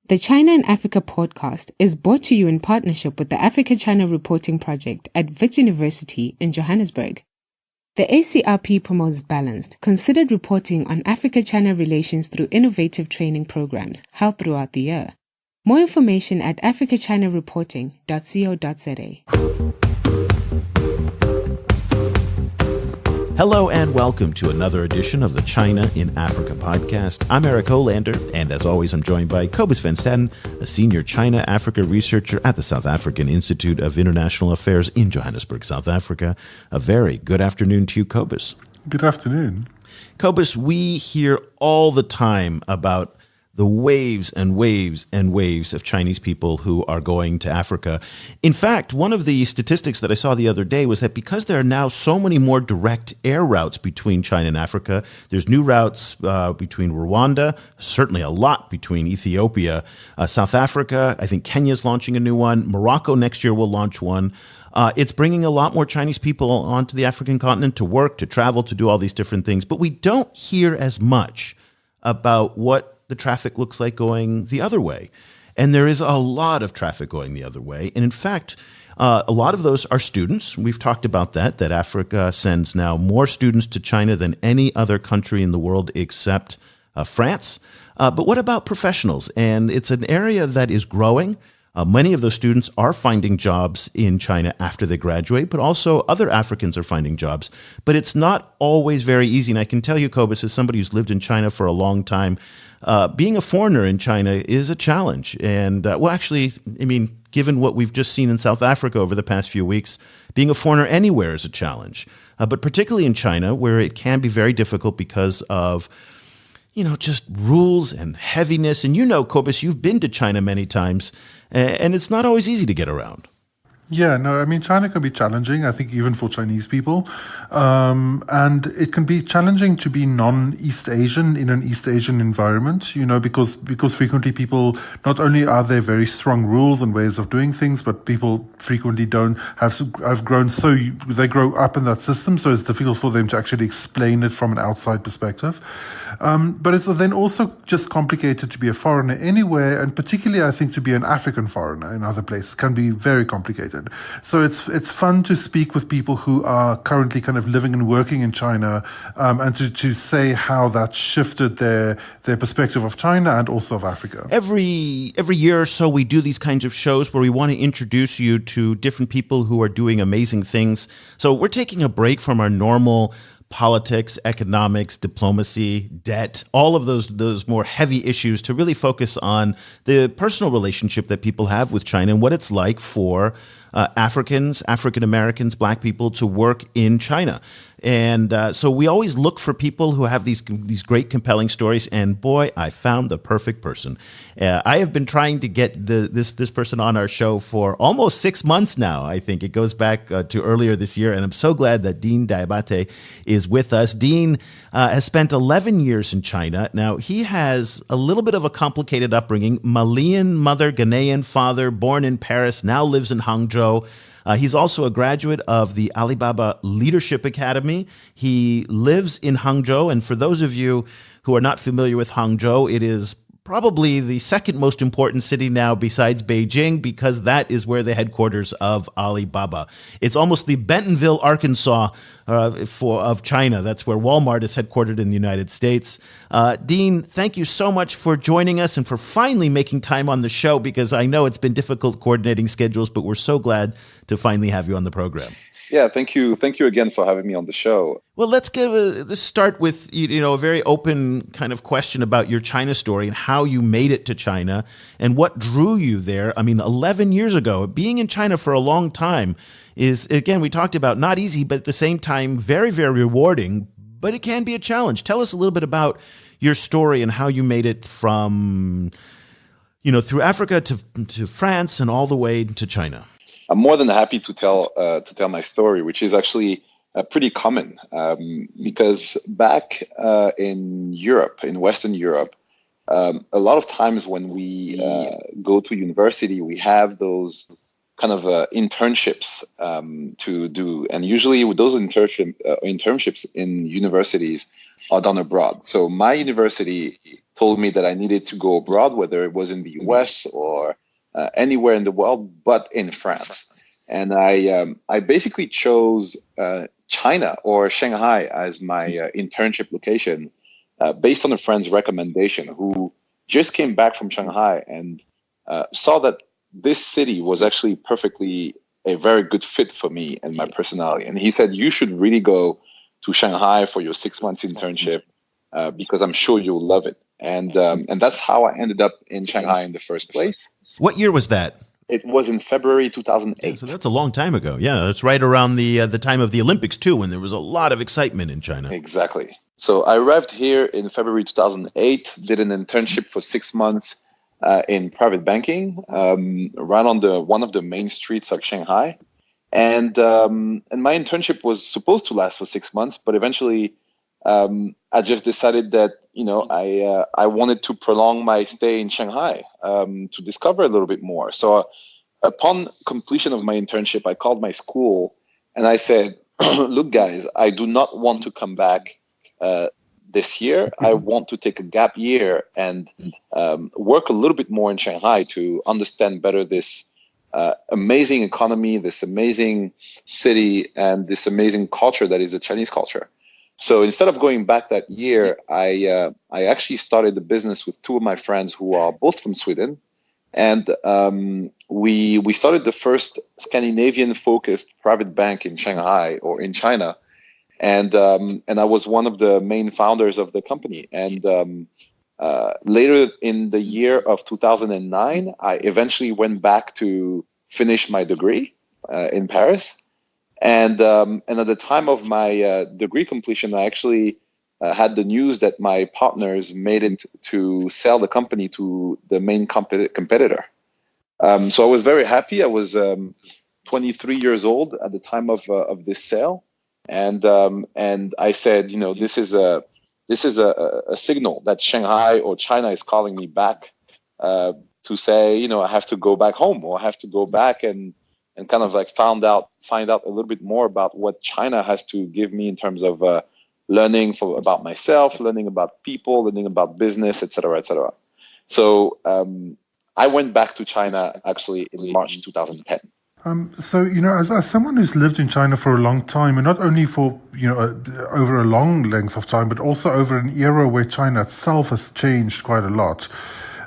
The China and Africa podcast is brought to you in partnership with the Africa-China Reporting Project at Wits University in Johannesburg. The ACRP promotes balanced, considered reporting on Africa-China relations through innovative training programs held throughout the year. More information at africachinareporting.co.za. Hello and welcome to another edition of the China in Africa podcast. I'm Eric Olander, and as always, I'm joined by Cobus Van Staden, a senior China-Africa researcher at the South African Institute of International Affairs in Johannesburg, South Africa. A very good afternoon to you, Cobus. Good afternoon. Cobus, we hear all the time about the waves and waves and waves of Chinese people who are going to Africa. In fact, one of the statistics that I saw the other day was that because there are now so many more direct air routes between China and Africa, there's new routes between Rwanda, certainly a lot between Ethiopia, South Africa. I think Kenya's launching a new one. Morocco next year will launch one. It's bringing a lot more Chinese people onto the African continent to work, to travel, to do all these different things. But we don't hear as much about what the traffic looks like going the other way. And there is a lot of traffic going the other way. And in fact, a lot of those are students. We've talked about that Africa sends now more students to China than any other country in the world except France. But what about professionals? And it's an area that is growing. Many of those students are finding jobs in China after they graduate, but also other Africans are finding jobs. But it's not always very easy. And I can tell you, Cobus, as somebody who's lived in China for a long time, being a foreigner in China is a challenge. And, given what we've just seen in South Africa over the past few weeks, being a foreigner anywhere is a challenge. But particularly in China, where it can be very difficult because of just rules and heaviness. And Cobus, you've been to China many times, and it's not always easy to get around. Yeah, no, China can be challenging, I think, even for Chinese people. And it can be challenging to be non-East Asian in an East Asian environment, because frequently people, not only are there very strong rules and ways of doing things, but people frequently have grown they grow up in that system, so it's difficult for them to actually explain it from an outside perspective. But it's then also just complicated to be a foreigner anywhere, and particularly, I think, to be an African foreigner in other places can be very complicated. So it's fun to speak with people who are currently kind of living and working in China, and to say how that shifted their perspective of China and also of Africa. Every year or so, we do these kinds of shows where we want to introduce you to different people who are doing amazing things. So we're taking a break from our normal politics, economics, diplomacy, debt, all of those more heavy issues to really focus on the personal relationship that people have with China and what it's like for Africans, African Americans, Black people to work in China. And so we always look for people who have these great, compelling stories. And boy, I found the perfect person. I have been trying to get this person on our show for almost 6 months now. I think it goes back to earlier this year. And I'm so glad that Dean Diabate is with us. Dean has spent 11 years in China. Now, he has a little bit of a complicated upbringing. Malian mother, Ghanaian father, born in Paris, now lives in Hangzhou. He's also a graduate of the Alibaba Leadership Academy. He lives in Hangzhou. And for those of you who are not familiar with Hangzhou, it is probably the second most important city now besides Beijing, because that is where the headquarters of Alibaba. It's almost the Bentonville, Arkansas of China. That's where Walmart is headquartered in the United States. Dean, thank you so much for joining us and for finally making time on the show, because I know it's been difficult coordinating schedules, but we're so glad to finally have you on the program. Yeah, thank you. Thank you again for having me on the show. Well, let's start with a very open kind of question about your China story and how you made it to China and what drew you there. 11 years ago, being in China for a long time is, again, we talked about not easy, but at the same time, very, very rewarding, but it can be a challenge. Tell us a little bit about your story and how you made it from, through Africa to France and all the way to China. I'm more than happy to tell my story, which is actually pretty common, because back in Europe, in Western Europe, a lot of times when we go to university, we have those kind of internships to do, and usually with those internships in universities, are done abroad. So my university told me that I needed to go abroad, whether it was in the US or anywhere in the world, but in France. And I basically chose China or Shanghai as my internship location based on a friend's recommendation who just came back from Shanghai and saw that this city was actually perfectly a very good fit for me and my personality. And he said, you should really go to Shanghai for your 6 months internship because I'm sure you'll love it. And that's how I ended up in Shanghai in the first place. What year was that? It was in February 2008. Yeah, so that's a long time ago. Yeah, that's right around the time of the Olympics too, when there was a lot of excitement in China. Exactly. So I arrived here in February 2008, did an internship for 6 months in private banking, right on one of the main streets of Shanghai. And my internship was supposed to last for 6 months, but eventually I just decided that I wanted to prolong my stay in Shanghai to discover a little bit more. So upon completion of my internship, I called my school and I said, "Look, guys, I do not want to come back this year. I want to take a gap year and work a little bit more in Shanghai to understand better this." Amazing economy, this amazing city, and this amazing culture that is the Chinese culture. So instead of going back that year, I actually started the business with two of my friends who are both from Sweden, and we started the first Scandinavian-focused private bank in Shanghai or in China, and I was one of the main founders of the company. And later in the year of 2009, I eventually went back to finish my degree in Paris. And at the time of my degree completion, I actually had the news that my partners made it to sell the company to the main competitor. So I was very happy. I was 23 years old at the time of this sale. And I said, this is a signal that Shanghai or China is calling me back to say, I have to go back home, or I have to go back and kind of like find out a little bit more about what China has to give me in terms of learning about myself, learning about people, learning about business, et cetera, et cetera. So I went back to China actually in March 2010. So, as someone who's lived in China for a long time, and not only for, over a long length of time, but also over an era where China itself has changed quite a lot.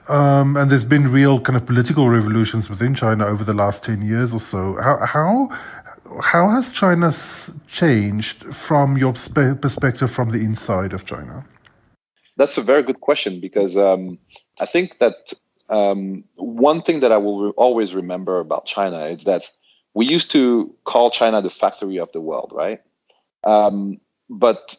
And there's been real kind of political revolutions within China over the last 10 years or so. How has China changed from your perspective from the inside of China? That's a very good question, because I think that one thing that I will always remember about China is that we used to call China the factory of the world, right? But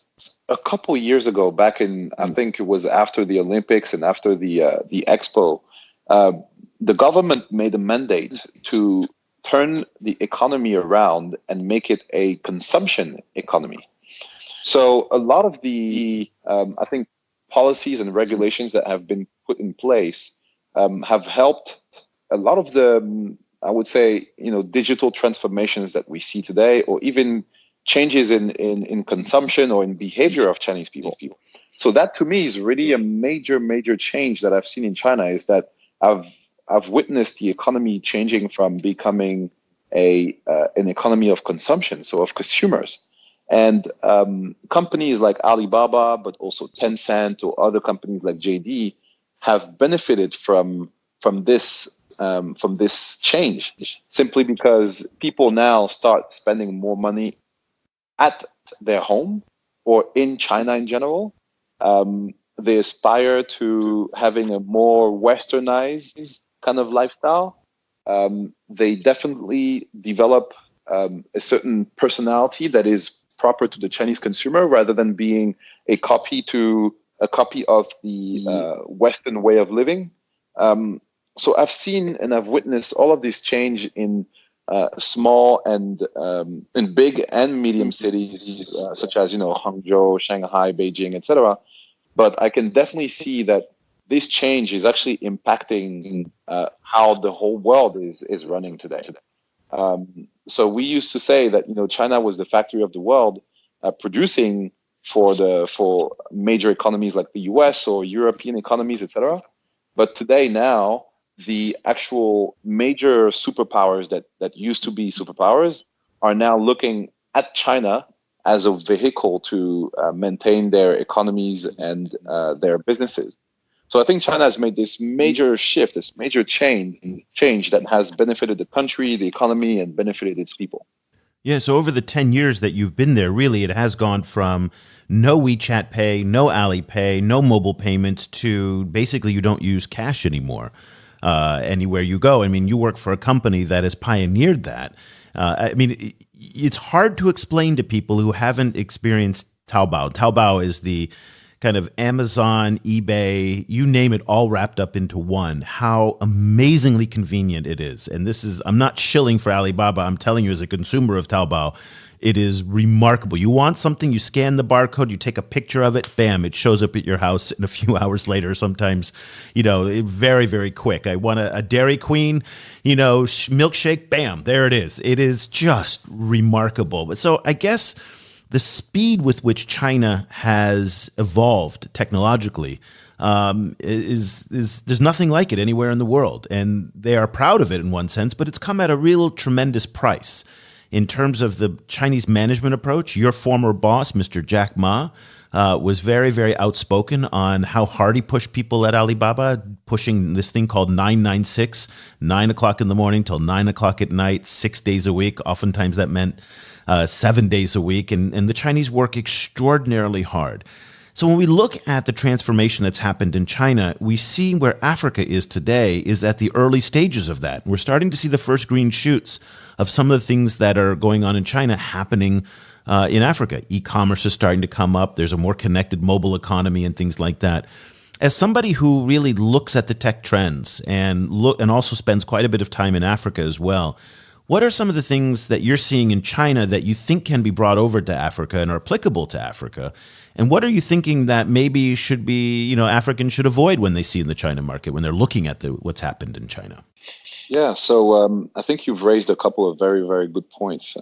a couple years ago, back in, I think it was after the Olympics and after the Expo, the government made a mandate to turn the economy around and make it a consumption economy. So a lot of the, I think, policies and regulations that have been put in place have helped a lot of the, I would say, digital transformations that we see today, or even changes in consumption or in behavior of Chinese people. So that to me is really a major change that I've seen in China, is that I've witnessed the economy changing from becoming an economy of consumption, so of consumers. And companies like Alibaba, but also Tencent or other companies like JD have benefited from this change, simply because people now start spending more money at their home or in China in general. They aspire to having a more westernized kind of lifestyle. They definitely develop a certain personality that is proper to the Chinese consumer, rather than being a copy of the Western way of living. So I've seen and I've witnessed all of this change in small and in big and medium cities, such as Hangzhou, Shanghai, Beijing, etc. But I can definitely see that this change is actually impacting how the whole world is running today. So we used to say that China was the factory of the world, producing for major economies like the US or European economies, etc. But today now, the actual major superpowers that used to be superpowers are now looking at China as a vehicle to maintain their economies and their businesses. So I think China has made this major shift, this major change that has benefited the country, the economy, and benefited its people. Yeah, so over the 10 years that you've been there, really, it has gone from no WeChat Pay, no Alipay, no mobile payments to basically you don't use cash anymore anywhere you go. I mean, you work for a company that has pioneered that. It's hard to explain to people who haven't experienced Taobao. Taobao is the kind of Amazon, eBay, you name it, all wrapped up into one, how amazingly convenient it is. And this is, I'm not shilling for Alibaba. I'm telling you as a consumer of Taobao, it is remarkable. You want something, you scan the barcode, you take a picture of it, bam, it shows up at your house in a few hours later, sometimes, very, very quick. I want a Dairy Queen, milkshake, bam, there it is. It is just remarkable. But so I guess the speed with which China has evolved technologically is there's nothing like it anywhere in the world. And they are proud of it in one sense, but it's come at a real tremendous price. In terms of the Chinese management approach, your former boss, Mr. Jack Ma, was very, very outspoken on how hard he pushed people at Alibaba, pushing this thing called 996, 9 o'clock in the morning till 9 o'clock at night, 6 days a week. Oftentimes that meant 7 days a week. And the Chinese work extraordinarily hard. So when we look at the transformation that's happened in China, we see where Africa is today is at the early stages of that. We're starting to see the first green shoots of some of the things that are going on in China happening in Africa. E-commerce is starting to come up. There's a more connected mobile economy and things like that. As somebody who really looks at the tech trends and also spends quite a bit of time in Africa as well, what are some of the things that you're seeing in China that you think can be brought over to Africa and are applicable to Africa? And what are you thinking that maybe should be, Africans should avoid when they see in the China market, when they're looking at what's happened in China? Yeah, so I think you've raised a couple of very, very good points,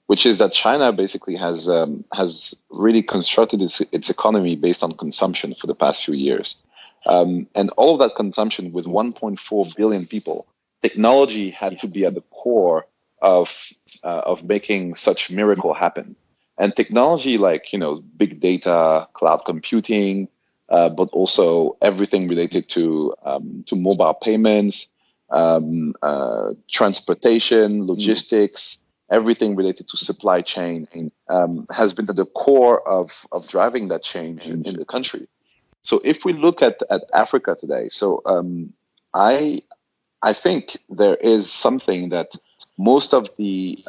which is that China basically has really constructed its economy based on consumption for the past few years. And all of that consumption with 1.4 billion people, technology had to be at the core of making such miracle happen. And technology like, big data, cloud computing, but also everything related to mobile payments, transportation, logistics, everything related to supply chain has been at the core of driving that change in the country. So if we look at Africa today, I think there is something that most of the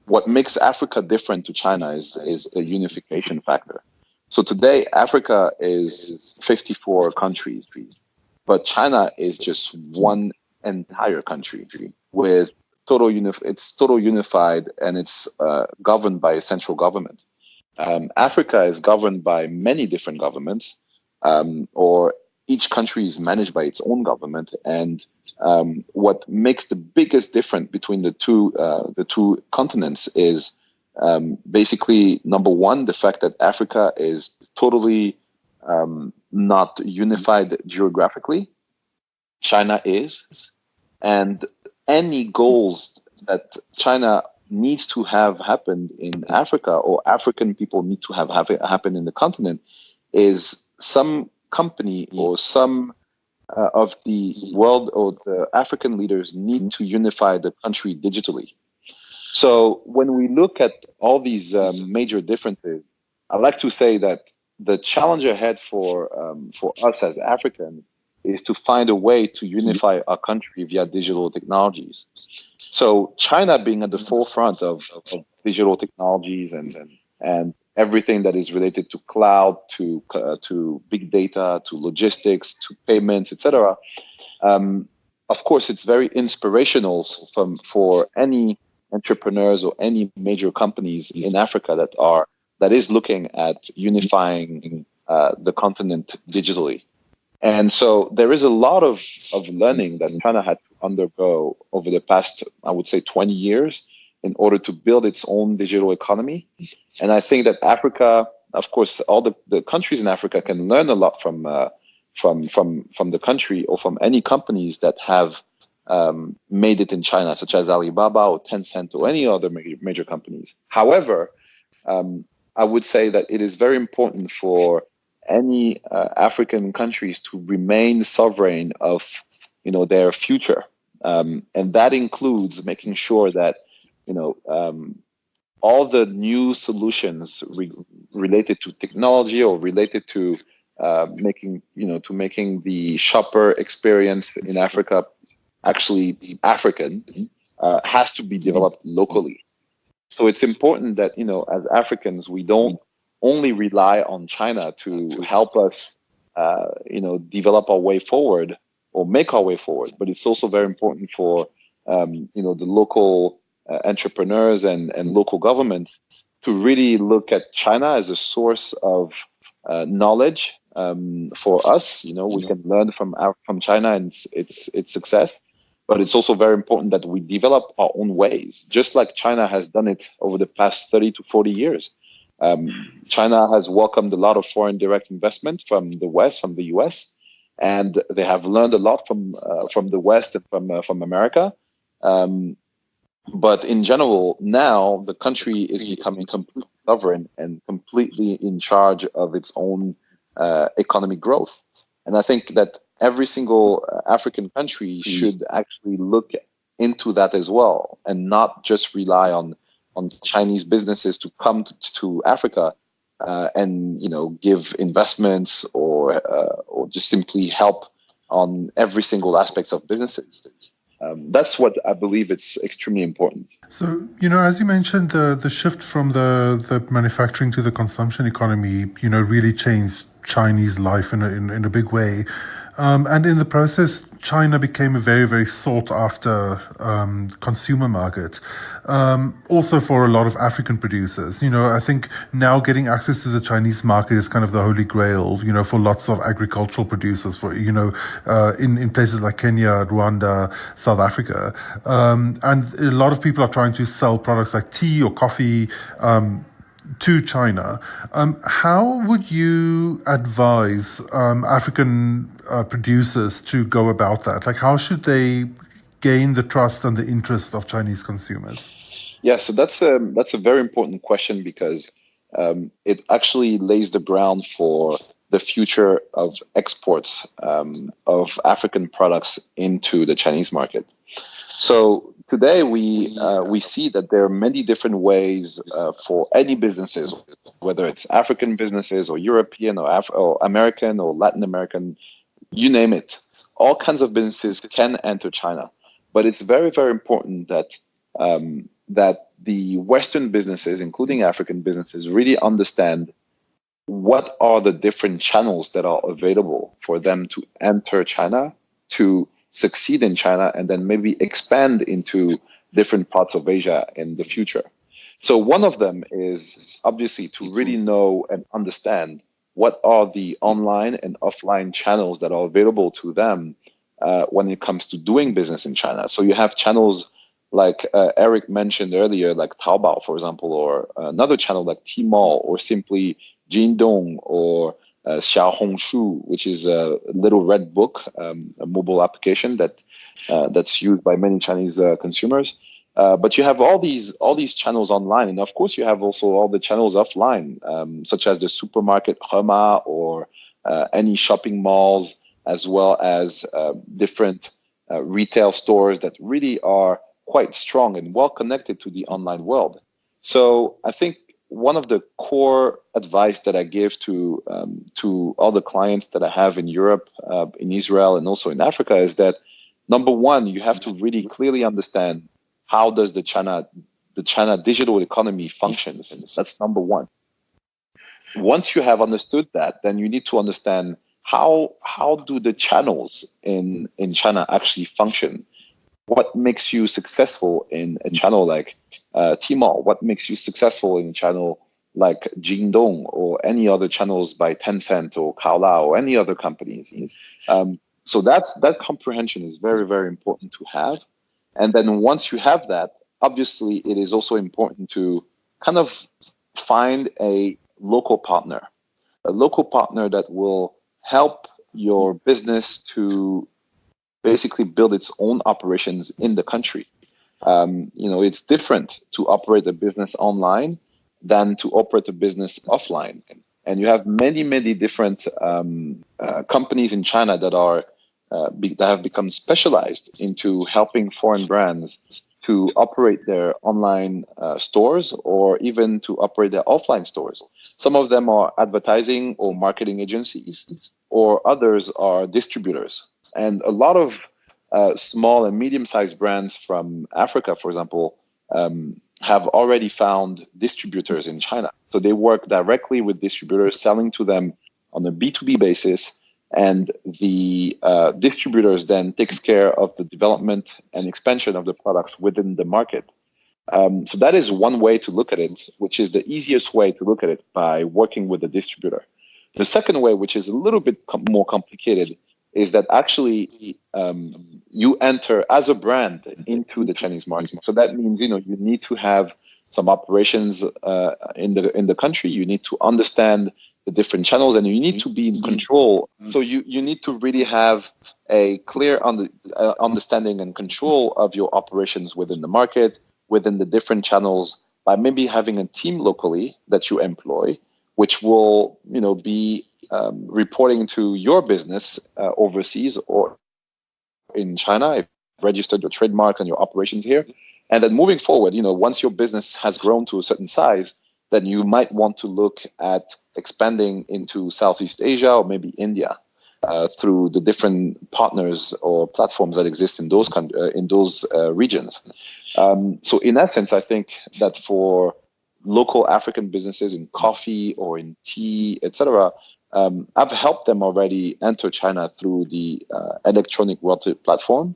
what makes Africa different to China is a unification factor. So today, Africa is 54 countries, but China is just one entire country with it's total unified, and it's governed by a central government. Africa is governed by many different governments, or each country is managed by its own government. And what makes the biggest difference between the two continents is basically, number one, the fact that Africa is totally not unified geographically. China is. And any goals that China needs to have happen in Africa, or African people need to have happen in the continent, is some company or some of the world or the African leaders need to unify the country digitally. So when we look at all these major differences, I like to say that the challenge ahead for us as Africans is to find a way to unify our country via digital technologies. So China being at the forefront of digital technologies and everything that is related to cloud, to big data, to logistics, to payments, etc. Of course, it's very inspirational for any entrepreneurs or any major companies in Africa that is looking at unifying the continent digitally. And so there is a lot of learning that China had to undergo over the past, I would say, 20 years in order to build its own digital economy. And I think that Africa, of course, all the countries in Africa can learn a lot from the country or from any companies that have made it in China, such as Alibaba or Tencent or any other major companies. However, I would say that it is very important for any African countries to remain sovereign of their future, and that includes making sure that all the new solutions related to technology or related to making the shopper experience in Africa actually be African has to be developed locally. So it's important that as Africans we don't only rely on China to help us develop our way forward or make our way forward, but it's also very important for the local entrepreneurs and local governments to really look at China as a source of knowledge for us. We can learn from China and its success, but it's also very important that we develop our own ways, just like China has done it over the past 30 to 40 years. China has welcomed a lot of foreign direct investment from the West, from the US, and they have learned a lot from the West and from America. But in general, now the country is becoming completely sovereign and completely in charge of its own economic growth. And I think that every single African country should actually look into that as well, and not just rely on Chinese businesses to come to Africa and give investments or just simply help on every single aspect of businesses. That's what I believe it's extremely important. So, as you mentioned, the shift from the manufacturing to the consumption economy, really changed Chinese life in a big way. And in the process, China became a very, very sought after consumer market. Also for a lot of African producers. I think now getting access to the Chinese market is kind of the holy grail, for lots of agricultural producers, for, in places like Kenya, Rwanda, South Africa. And a lot of people are trying to sell products like tea or coffee, to China. How would you advise African producers to go about that? Like, how should they gain the trust and the interest of Chinese consumers? Yeah, so that's a very important question, because it actually lays the ground for the future of exports of African products into the Chinese market. So today we see that there are many different ways for any businesses, whether it's African businesses or European or American or Latin American, you name it. All kinds of businesses can enter China, but it's very, very important that that the Western businesses, including African businesses, really understand what are the different channels that are available for them to enter China, to succeed in China, and then maybe expand into different parts of Asia in the future. So one of them is obviously to really know and understand what are the online and offline channels that are available to them when it comes to doing business in China. So you have channels like Eric mentioned earlier, like Taobao, for example, or another channel like Tmall, or simply Jingdong, or Xiaohongshu, which is a little red book, a mobile application that's used by many Chinese consumers. But you have all these channels online, and of course you have also all the channels offline, such as the supermarket Hema, or any shopping malls, as well as different retail stores that really are quite strong and well connected to the online world. So I think one of the core advice that I give to all the clients that I have in Europe, in Israel, and also in Africa is that, number one, you have to really clearly understand how does the China digital economy functions. And that's number one. Once you have understood that, then you need to understand how do the channels in China actually function. What makes you successful in a channel like Tmall? What makes you successful in a channel like Jingdong, or any other channels by Tencent or Kaola or any other companies? So that comprehension is very, very important to have. And then once you have that, obviously it is also important to kind of find a local partner that will help your business to basically build its own operations in the country. It's different to operate a business online than to operate a business offline. And you have many, many different companies in China that have become specialized into helping foreign brands to operate their online stores or even to operate their offline stores. Some of them are advertising or marketing agencies, or others are distributors. And a lot of small and medium-sized brands from Africa, for example, have already found distributors in China. So they work directly with distributors, selling to them on a B2B basis, and the distributors then takes care of the development and expansion of the products within the market. So that is one way to look at it, which is the easiest way to look at it, by working with the distributor. The second way, which is a little bit more complicated, is that actually you enter as a brand into the Chinese market. So that means you need to have some operations in the country. You need to understand the different channels, and you need to be in control. So you need to really have a clear understanding and control of your operations within the market, within the different channels, by maybe having a team locally that you employ, which will be reporting to your business overseas or in China, if you've registered your trademark and your operations here. And then moving forward, once your business has grown to a certain size, then you might want to look at expanding into Southeast Asia or maybe India through the different partners or platforms that exist in those regions. So in essence, I think that for local African businesses in coffee or in tea, etc., I've helped them already enter China through the electronic royalty platform.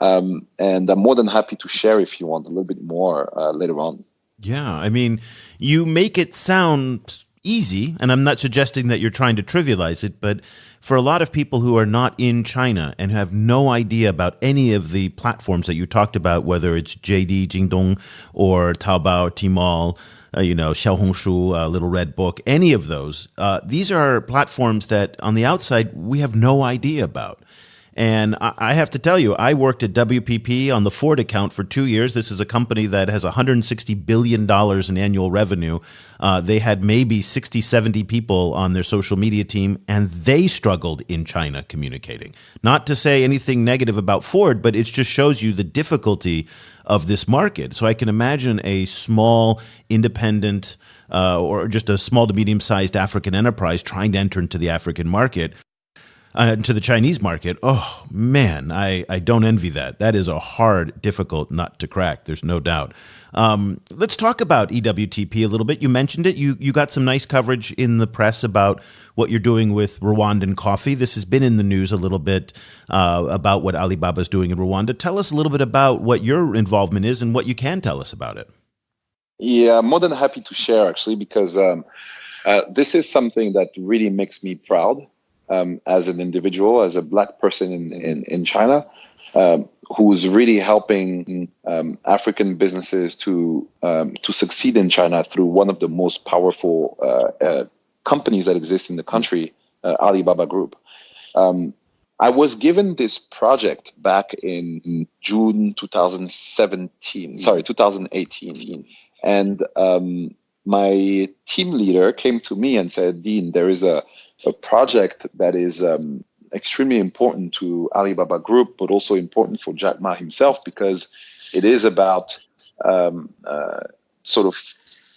And I'm more than happy to share, if you want, a little bit more later on. Yeah, I mean, you make it sound easy, and I'm not suggesting that you're trying to trivialize it, but for a lot of people who are not in China and have no idea about any of the platforms that you talked about, whether it's JD, Jingdong, or Taobao, Tmall, Xiaohongshu, Little Red Book, any of those, these are platforms that on the outside we have no idea about. And I have to tell you, I worked at WPP on the Ford account for 2 years. This is a company that has $160 billion in annual revenue. They had maybe 60, 70 people on their social media team, and they struggled in China communicating. Not to say anything negative about Ford, but it just shows you the difficulty of this market. So I can imagine a small, independent, or just a small to medium-sized African enterprise trying to enter into the African market. To the Chinese market, oh man, I don't envy that. That is a hard, difficult nut to crack. There's no doubt. Let's talk about EWTP a little bit. You mentioned it. You got some nice coverage in the press about what you're doing with Rwandan coffee. This has been in the news a little bit about what Alibaba is doing in Rwanda. Tell us a little bit about what your involvement is and what you can tell us about it. Yeah, I'm more than happy to share, actually, because this is something that really makes me proud. As an individual, as a Black person in China, who's really helping African businesses to succeed in China through one of the most powerful companies that exist in the country, Alibaba Group. I was given this project back in June 2018. And my team leader came to me and said, Dean, there is a project that is extremely important to Alibaba Group, but also important for Jack Ma himself, because it is about sort of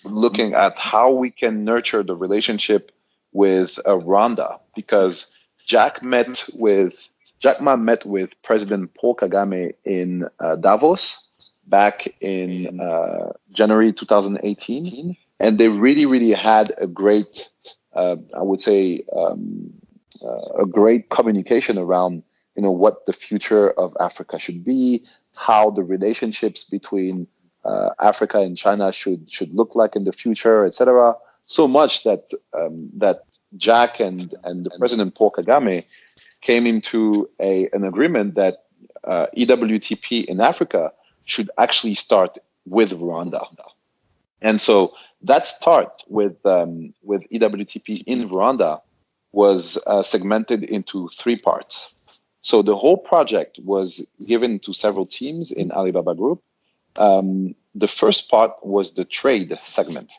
looking at how we can nurture the relationship with Rwanda, because Jack Ma met with President Paul Kagame in Davos back in January 2018, and they really had a great I would say a great communication around, what the future of Africa should be, how the relationships between Africa and China should look like in the future, etc. So much that that Jack and the President Paul Kagame came into an agreement that EWTP in Africa should actually start with Rwanda. And so that start with EWTP in Rwanda was segmented into three parts. So the whole project was given to several teams in Alibaba Group. The first part was the trade segment.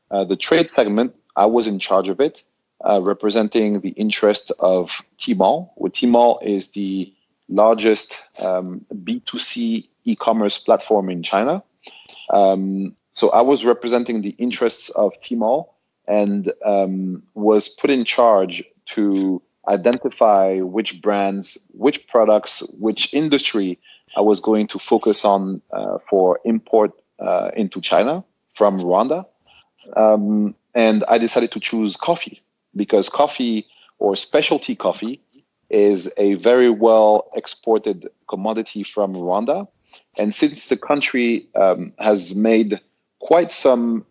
The trade segment, I was in charge of it, representing the interest of Tmall. Tmall is the largest B2C e-commerce platform in China. So I was representing the interests of Tmall and was put in charge to identify which brands, which products, which industry I was going to focus on for import into China from Rwanda. And I decided to choose coffee because coffee or specialty coffee is a very well exported commodity from Rwanda. And since the country has made quite some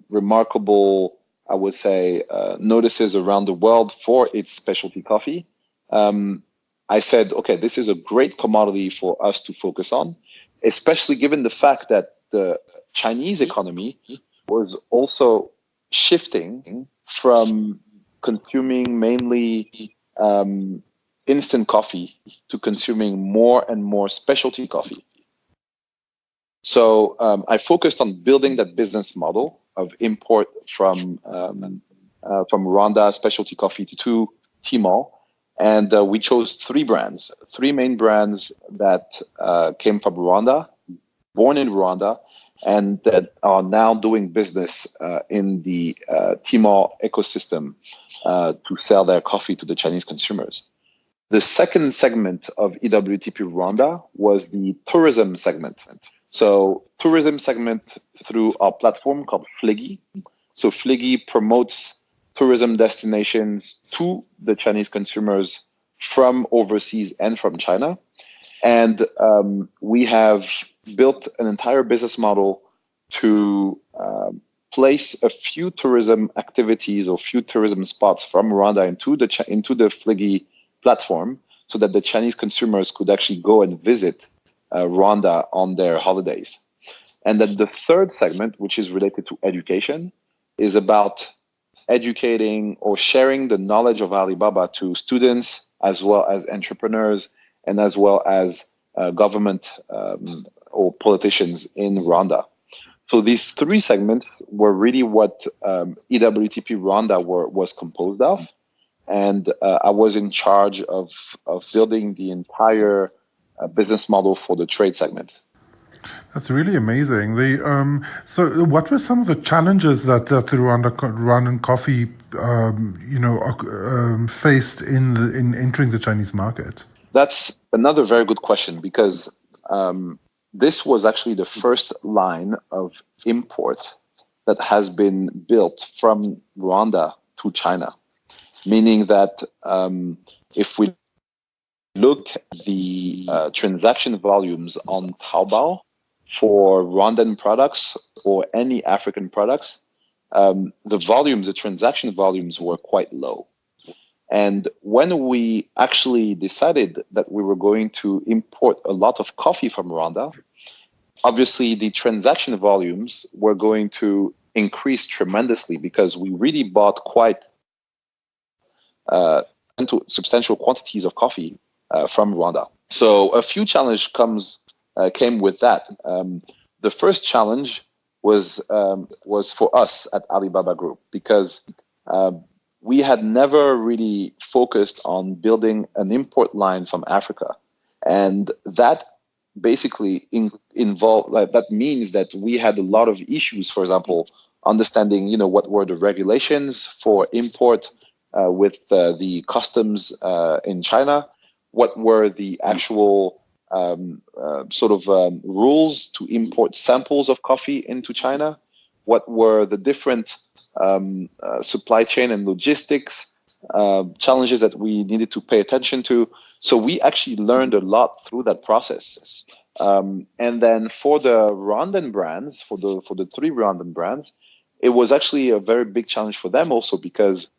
remarkable, I would say, notices around the world for its specialty coffee, I said, okay, this is a great commodity for us to focus on, especially given the fact that the Chinese economy was also shifting from consuming mainly instant coffee to consuming more and more specialty coffee. So I focused on building that business model of import from Rwanda specialty coffee to Tmall. And we chose three main brands that came from Rwanda, born in Rwanda, and that are now doing business in the Tmall ecosystem to sell their coffee to the Chinese consumers. The second segment of EWTP Rwanda was the tourism segment. So tourism segment through our platform called Fliggy. So Fliggy promotes tourism destinations to the Chinese consumers from overseas and from China. And we have built an entire business model to place a few tourism activities or few tourism spots from Rwanda into the Fliggy platform so that the Chinese consumers could actually go and visit Rwanda on their holidays. And then the third segment, which is related to education, is about educating or sharing the knowledge of Alibaba to students as well as entrepreneurs and as well as government or politicians in Rwanda. So these three segments were really what EWTP Rwanda was composed of. And I was in charge of building the entire business model for the trade segment. That's really amazing. So, what were some of the challenges that the Rwandan coffee, faced in entering the Chinese market? That's another very good question because this was actually the first line of import that has been built from Rwanda to China, meaning that if we look at the transaction volumes on Taobao for Rwandan products or any African products, the transaction volumes were quite low. And when we actually decided that we were going to import a lot of coffee from Rwanda, obviously the transaction volumes were going to increase tremendously because we really bought quite substantial quantities of coffee from Rwanda. So a few challenges came with that. The first challenge was for us at Alibaba Group because we had never really focused on building an import line from Africa, and that basically that means that we had a lot of issues. For example, understanding what were the regulations for import with the customs in China. What were the actual rules to import samples of coffee into China? What were the different supply chain and logistics challenges that we needed to pay attention to? So we actually learned a lot through that process. And then for the Rwandan brands, for the three Rwandan brands, it was actually a very big challenge for them also because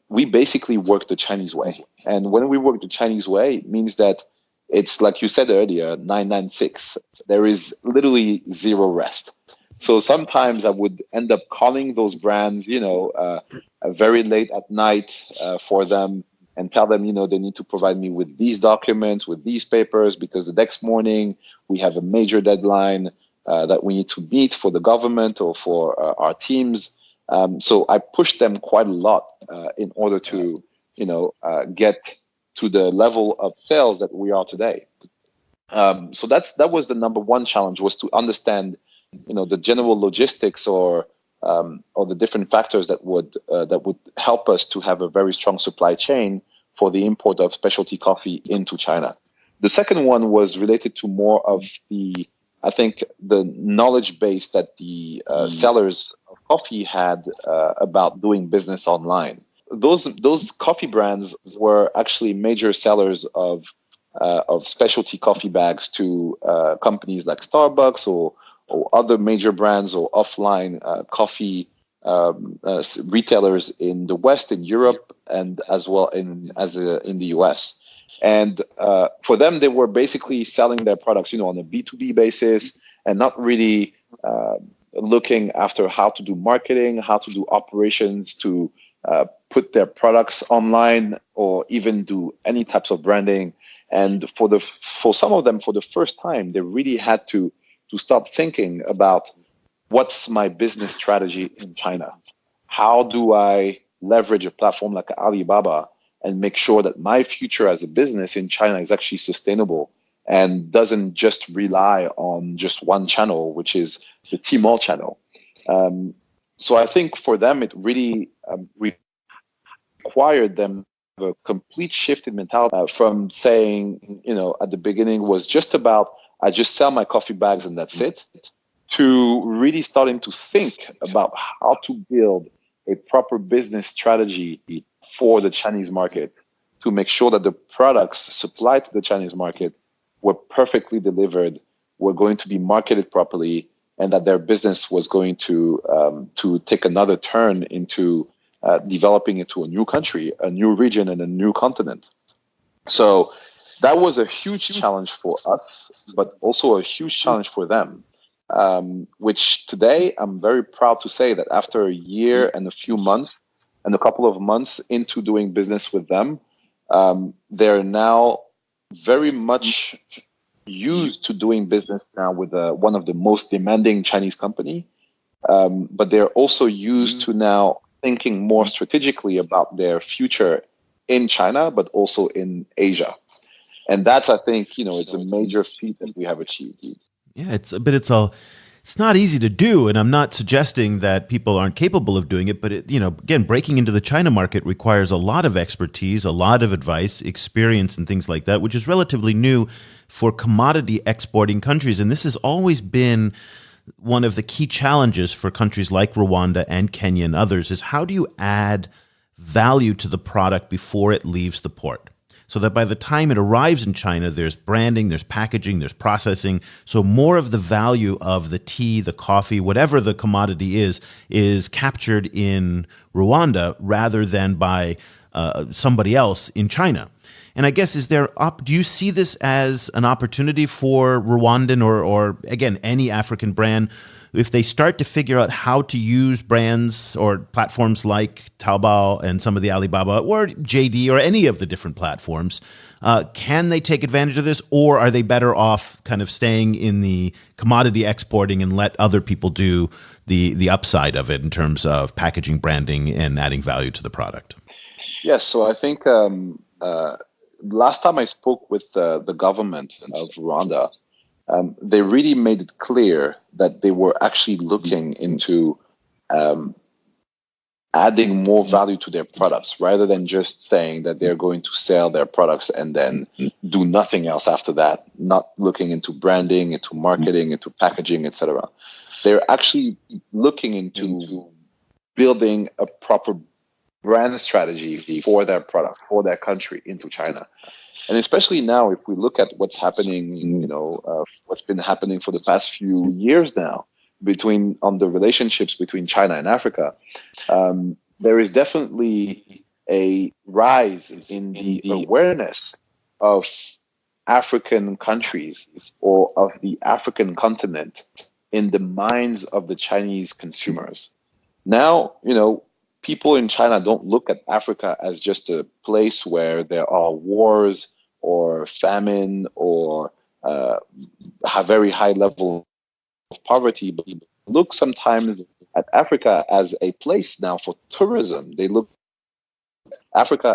we basically work the Chinese way. And when we work the Chinese way, it means that it's like you said earlier, 996. There is literally zero rest. So sometimes I would end up calling those brands, very late at night for them and tell them, they need to provide me with these documents, with these papers, because the next morning we have a major deadline that we need to meet for the government or for our teams. So I pushed them quite a lot in order to, get to the level of sales that we are today. So that was the number one challenge, was to understand, the general logistics or the different factors that would help us to have a very strong supply chain for the import of specialty coffee into China. The second one was related to more of the knowledge base that the sellers of coffee had about doing business online. Those coffee brands were actually major sellers of specialty coffee bags to companies like Starbucks or other major brands or offline coffee retailers in the West, in Europe, and as well in the US. And for them, they were basically selling their products, on a B2B basis, and not really looking after how to do marketing, how to do operations to put their products online or even do any types of branding. And for some of them, for the first time, they really had to start thinking about, what's my business strategy in China? How do I leverage a platform like Alibaba and make sure that my future as a business in China is actually sustainable and doesn't just rely on just one channel, which is the Tmall channel? So I think for them, it really required them a complete shift in mentality from saying, at the beginning was just about, I just sell my coffee bags and that's it, to really starting to think about how to build a proper business strategy for the Chinese market to make sure that the products supplied to the Chinese market were perfectly delivered, were going to be marketed properly, and that their business was going to take another turn into developing into a new country, a new region, and a new continent. So that was a huge challenge for us, but also a huge challenge for them, which today I'm very proud to say that after a year and a few months and a couple of months into doing business with them, they're now very much used to doing business now with one of the most demanding Chinese company, but they're also used to now thinking more strategically about their future in China, but also in Asia. And that's, I think, it's a major feat that we have achieved. Yeah, it's not easy to do, and I'm not suggesting that people aren't capable of doing it, but again, breaking into the China market requires a lot of expertise, a lot of advice, experience, and things like that, which is relatively new for commodity exporting countries. And this has always been one of the key challenges for countries like Rwanda and Kenya and others, is how do you add value to the product before it leaves the port, so that by the time it arrives in China, there's branding, there's packaging, there's processing. So more of the value of the tea, the coffee, whatever the commodity is captured in Rwanda rather than by somebody else in China. And I guess, do you see this as an opportunity for Rwandan or again, any African brand, if they start to figure out how to use brands or platforms like Taobao and some of the Alibaba or JD or any of the different platforms, can they take advantage of this, or are they better off kind of staying in the commodity exporting and let other people do the upside of it in terms of packaging, branding, and adding value to the product? Yes, so I think last time I spoke with the government of Rwanda, they really made it clear that they were actually looking into adding more value to their products, rather than just saying that they're going to sell their products and then do nothing else after that, not looking into branding, into marketing, into packaging, etc. They're actually looking into building a proper brand strategy for their product, for their country into China. And especially now, if we look at what's happening, what's been happening for the past few years now on the relationships between China and Africa, there is definitely a rise in the awareness of African countries or of the African continent in the minds of the Chinese consumers. Now, people in China don't look at Africa as just a place where there are wars or famine or a very high level of poverty, but look sometimes at Africa as a place now for tourism. They look at Africa,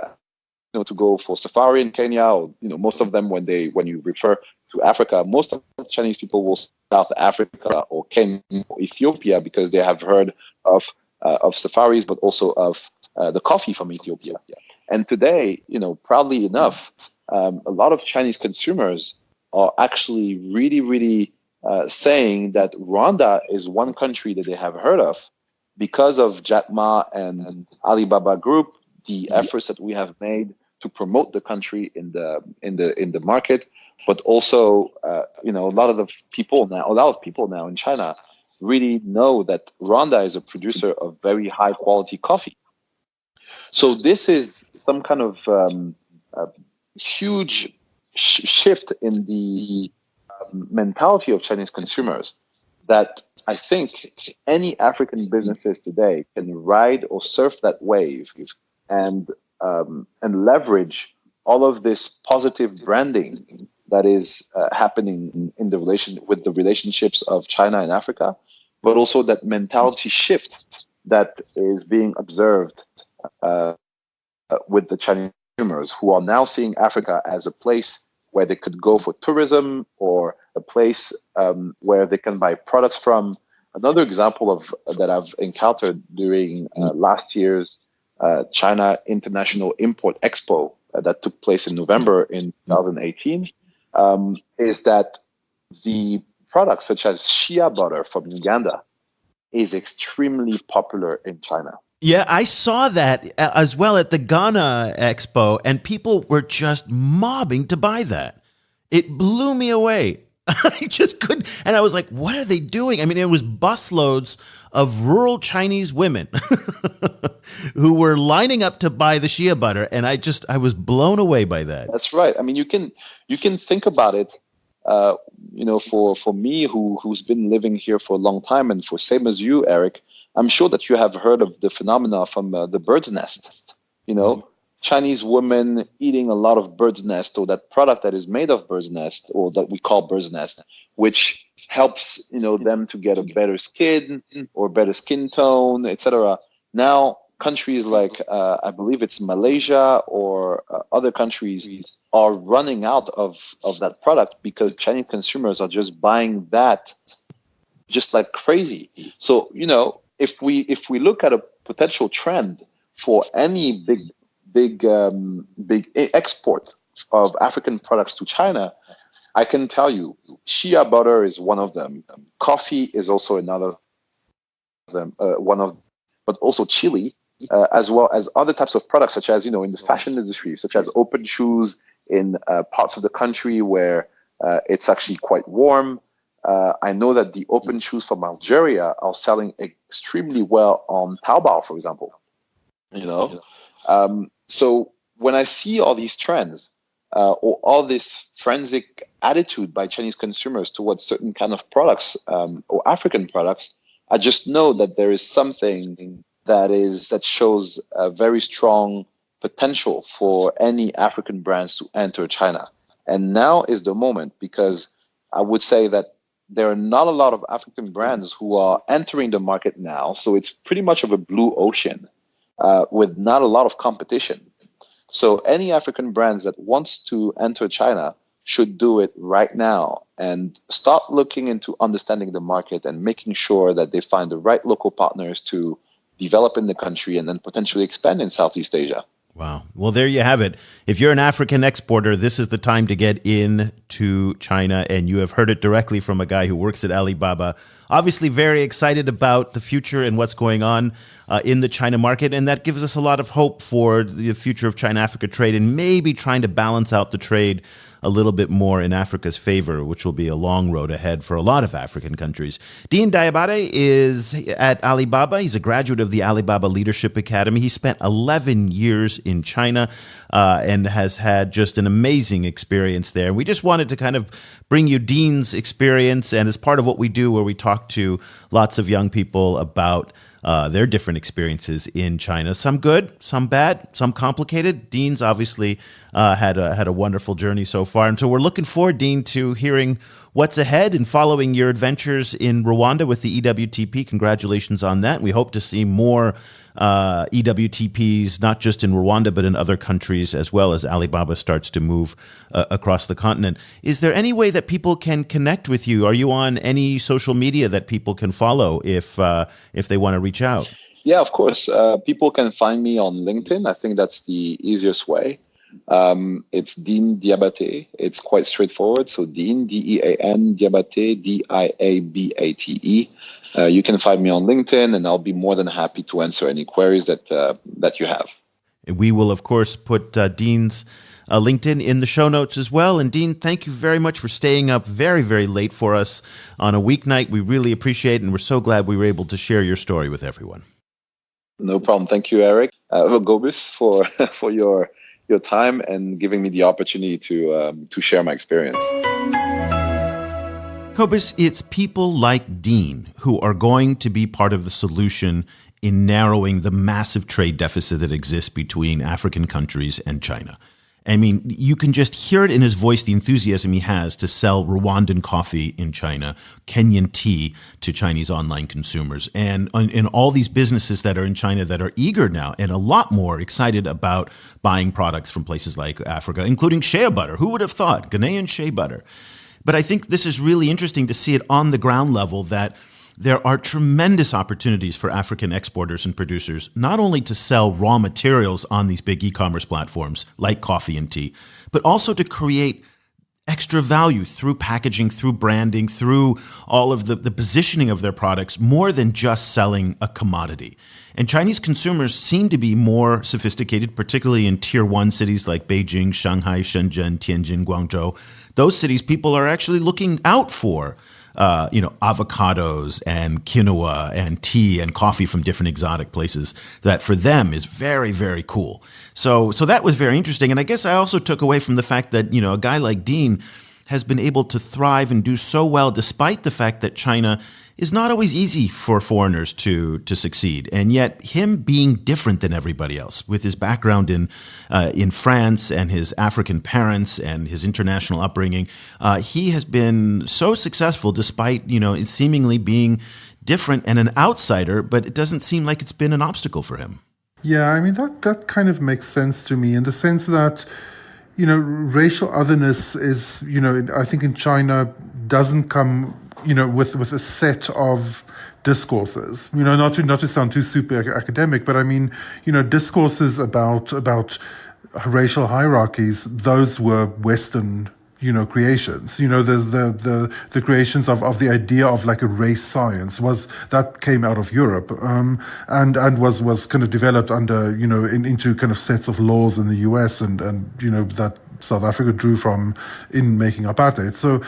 to go for safari in Kenya, or most of them when you refer to Africa, most of the Chinese people will South Africa or Kenya or Ethiopia because they have heard of safaris, but also of the coffee from Ethiopia. And today, proudly enough, a lot of Chinese consumers are actually really, really saying that Rwanda is one country that they have heard of because of Jack Ma and Alibaba Group, the efforts that we have made to promote the country in the market, but also a lot of people now in China really know that Rwanda is a producer of very high quality coffee. So this is some kind of huge shift in the mentality of Chinese consumers that I think any African businesses today can ride or surf that wave and leverage all of this positive branding that is happening in the relationships of China and Africa, but also that mentality shift that is being observed with the Chinese consumers who are now seeing Africa as a place where they could go for tourism or a place where they can buy products from. Another example that I've encountered during last year's China International Import Expo that took place in November in 2018 is that the products such as shea butter from Uganda is extremely popular in China. Yeah, I saw that as well at the Ghana Expo, and people were just mobbing to buy that. It blew me away. I just couldn't. And I was like, what are they doing? I mean, it was busloads of rural Chinese women who were lining up to buy the shea butter. And I was blown away by that. That's right. I mean, you can think about it, for me who's been living here for a long time, and for same as you, Eric, I'm sure that you have heard of the phenomena from the bird's nest, Chinese women eating a lot of bird's nest, or that product that is made of bird's nest, or that we call bird's nest, which helps, them to get a better skin or better skin tone, etc. Now, countries like, I believe it's Malaysia or other countries are running out of that product because Chinese consumers are just buying that just like crazy. So, if we look at a potential trend for any big export of African products to China, I can tell you, shea butter is one of them. Coffee is also another of them. But also chili, as well as other types of products, such as in the fashion industry, such as open shoes in parts of the country where it's actually quite warm. I know that the open shoes from Algeria are selling extremely well on Taobao, for example. So when I see all these trends or all this forensic attitude by Chinese consumers towards certain kind of products or African products, I just know that there is something that shows a very strong potential for any African brands to enter China. And now is the moment, because I would say that there are not a lot of African brands who are entering the market now. So it's pretty much of a blue ocean with not a lot of competition. So any African brands that wants to enter China should do it right now and start looking into understanding the market and making sure that they find the right local partners to develop in the country and then potentially expand in Southeast Asia. Wow. Well, there you have it. If you're an African exporter, this is the time to get into China, and you have heard it directly from a guy who works at Alibaba. Obviously very excited about the future and what's going on in the China market, and that gives us a lot of hope for the future of China-Africa trade and maybe trying to balance out the trade a little bit more in Africa's favor, which will be a long road ahead for a lot of African countries. Dean Diabate is at Alibaba. He's a graduate of the Alibaba Leadership Academy. He spent 11 years in China and has had just an amazing experience there. And we just wanted to kind of bring you Dean's experience, and as part of what we do, where we talk to lots of young people about their different experiences in China. Some good, some bad, some complicated. Dean's obviously had a wonderful journey so far. And so we're looking forward, Dean, to hearing what's ahead and following your adventures in Rwanda with the EWTP. Congratulations on that. We hope to see more EWTPs, not just in Rwanda, but in other countries as well, as Alibaba starts to move across the continent. Is there any way that people can connect with you? Are you on any social media that people can follow if they want to reach out? Yeah, of course. People can find me on LinkedIn. I think that's the easiest way. It's Dean Diabate. It's quite straightforward. So Dean, Dean, Diabate, Diabate. You can find me on LinkedIn, and I'll be more than happy to answer any queries that you have. We will, of course, put Dean's LinkedIn in the show notes as well. And Dean, thank you very much for staying up very, very late for us on a weeknight. We really appreciate it, and we're so glad we were able to share your story with everyone. No problem. Thank you, Eric. Gobis, for your time and giving me the opportunity to share my experience. Cobus, it's people like Dean who are going to be part of the solution in narrowing the massive trade deficit that exists between African countries and China. I mean, you can just hear it in his voice, the enthusiasm he has to sell Rwandan coffee in China, Kenyan tea to Chinese online consumers, and in all these businesses that are in China that are eager now and a lot more excited about buying products from places like Africa, including shea butter. Who would have thought? Ghanaian shea butter. But I think this is really interesting to see it on the ground level, that there are tremendous opportunities for African exporters and producers, not only to sell raw materials on these big e-commerce platforms like coffee and tea, but also to create extra value through packaging, through branding, through all of the positioning of their products, more than just selling a commodity. And Chinese consumers seem to be more sophisticated, particularly in tier one cities like Beijing, Shanghai, Shenzhen, Tianjin, Guangzhou. Those cities, people are actually looking out for avocados and quinoa and tea and coffee from different exotic places. That for them is very, very cool. So that was very interesting. And I guess I also took away from the fact that, a guy like Dean has been able to thrive and do so well, despite the fact that China is not always easy for foreigners to succeed. And yet him being different than everybody else, with his background in France and his African parents and his international upbringing, he has been so successful despite, seemingly being different and an outsider, but it doesn't seem like it's been an obstacle for him. Yeah, I mean, that kind of makes sense to me in the sense that, racial otherness is, I think in China doesn't come with a set of discourses, not to sound too super academic, but I mean, discourses about racial hierarchies, those were Western, creations. There's the creations of the idea of like a race science that came out of Europe, and was kind of developed under, into kind of sets of laws in the US and that South Africa drew from in making apartheid. So,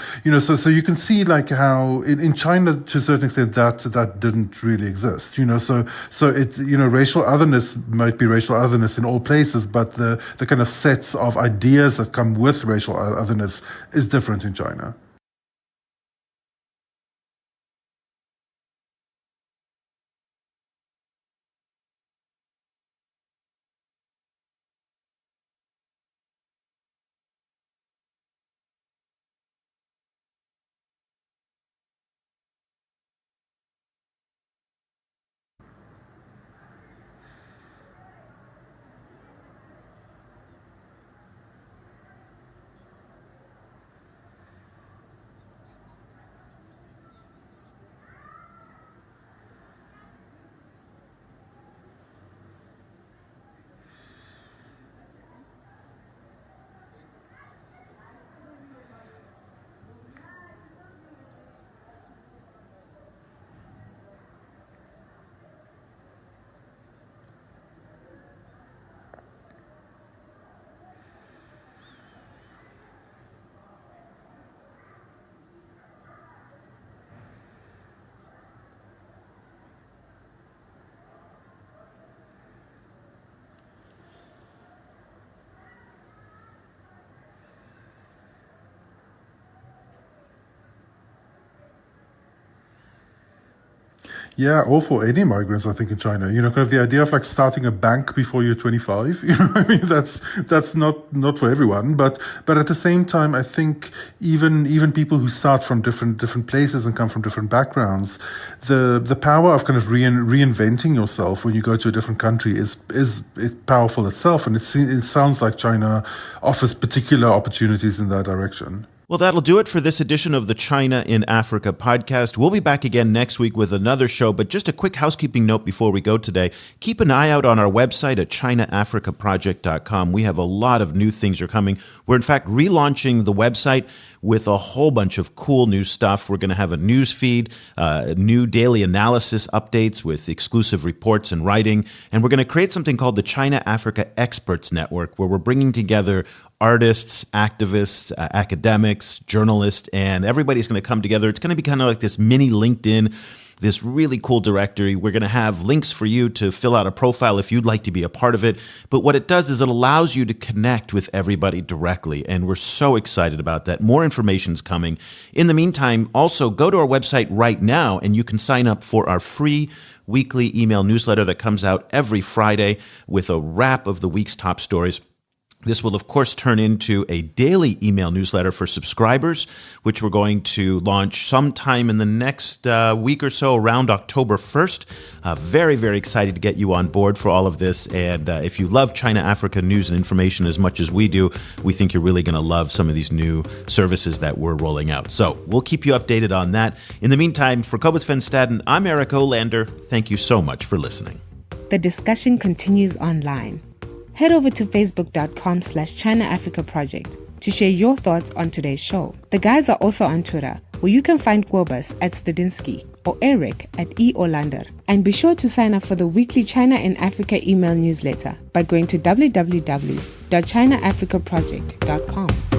so you can see like how in China, to a certain extent, that didn't really exist, so it, racial otherness might be racial otherness in all places, but the kind of sets of ideas that come with racial otherness is different in China. Yeah, or for any migrants, I think, in China. Kind of the idea of like starting a bank before you're 25. I mean, that's not for everyone. But at the same time, I think even people who start from different places and come from different backgrounds, the power of kind of reinventing yourself when you go to a different country is powerful itself. And it sounds like China offers particular opportunities in that direction. Well, that'll do it for this edition of the China in Africa podcast. We'll be back again next week with another show, but just a quick housekeeping note before we go today. Keep an eye out on our website at ChinaAfricaProject.com. We have a lot of new things are coming. We're, in fact, relaunching the website with a whole bunch of cool new stuff. We're going to have a news feed, new daily analysis updates with exclusive reports and writing, and we're going to create something called the China Africa Experts Network, where we're bringing together artists, activists, academics, journalists, and everybody's going to come together. It's going to be kind of like this mini LinkedIn, this really cool directory. We're going to have links for you to fill out a profile if you'd like to be a part of it. But what it does is it allows you to connect with everybody directly, and we're so excited about that. More information's coming. In the meantime, also go to our website right now, and you can sign up for our free weekly email newsletter that comes out every Friday with a wrap of the week's top stories. This will, of course, turn into a daily email newsletter for subscribers, which we're going to launch sometime in the next week or so, around October 1st. Very, very excited to get you on board for all of this. And if you love China Africa news and information as much as we do, we think you're really going to love some of these new services that we're rolling out. So we'll keep you updated on that. In the meantime, for Kobus Van Staden, I'm Eric Olander. Thank you so much for listening. The discussion continues online. Head over to facebook.com/China Africa Project to share your thoughts on today's show. The guys are also on Twitter, where you can find Kobus at Stadinsky or Eric at eOlander. And be sure to sign up for the weekly China in Africa email newsletter by going to www.ChinaAfricaProject.com.